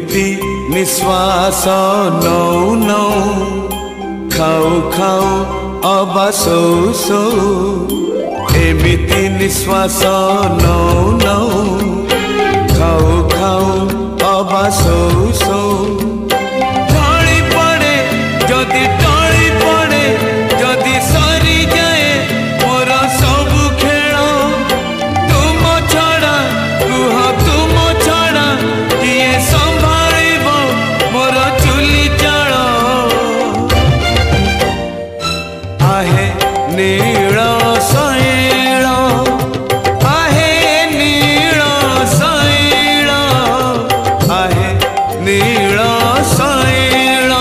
एमिति निश्वास नौ नौ खाऊ खाऊ अबा सौ सौ एमिति निश्वास नौ नौ खाऊ खाऊ अबा सौ सौ ढली पड़े जदि टली पड़े जदि सरी जाए मोर सबु खेल तुम छड़ा कुह तुम छड़ा किए संभालिब मोर चुली चाल आहे नील शैल आहे नील शैल आहे नील शैल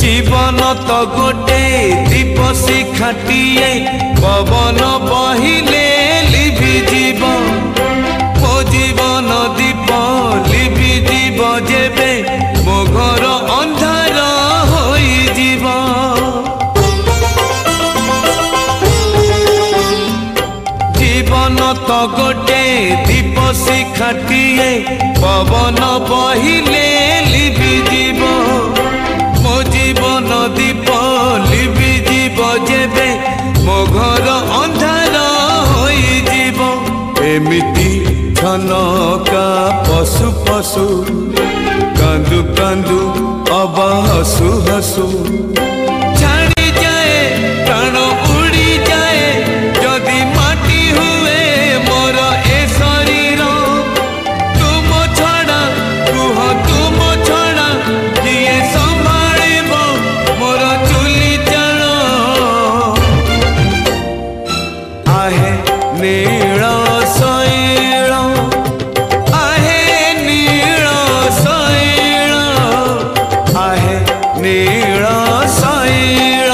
जीवन तो गोटे दीप शिखाटिए पवन बहिले लिभि जीव मो जीवन दीप लिभि जीव जेबे मो घर अंधार होई जीव जीवन तो गोटे दीप शिखाटिए पवन बहिले लिभि जीव मो जीवन दीप लिभि जीव जेबे मो घर अंधार होई जीव एमिति छनका पशु पशु कांदु कांदु अब हसु हसु छाड़ी जाए प्राण उड़ी जाए जदि माटी हुए मोर ए शरीर तुम छड़ा कुह तुम छड़ा किए मोर चुली चाल आहे नील शैल आहे नील शैल आहे नील शैल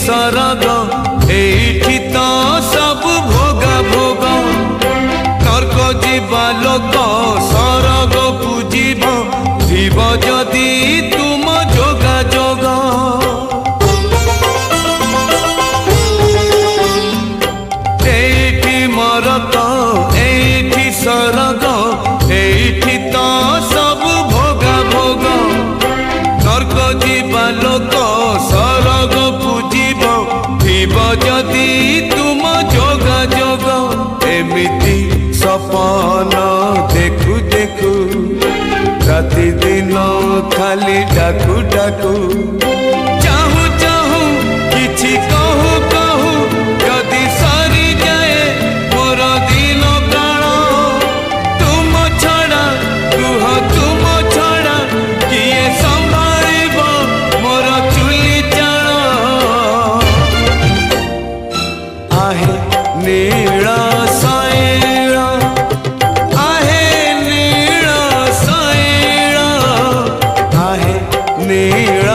सरग एठी तो सब भोगा भोग नर्क जीवा लोक सरग पूजिब जीव जदि तुम जोगा जोग एठी मरत एठी सरग एठी तो सब भोगा भोग नर्क जीवा लोक सरग पूजिब जीव जदि तुम जोगा जोग एमिति सपन देखु देखु राति दिन खाली डाकु डाकु चाहू चाहू किछि कहू कहू जदि सरी जाए मोर दिन प्राण तुम छड़ा कुह तुम छड़ा किए संभालिब मोर चुली चाल आहे नील शैल आहे नील शैल आहे नील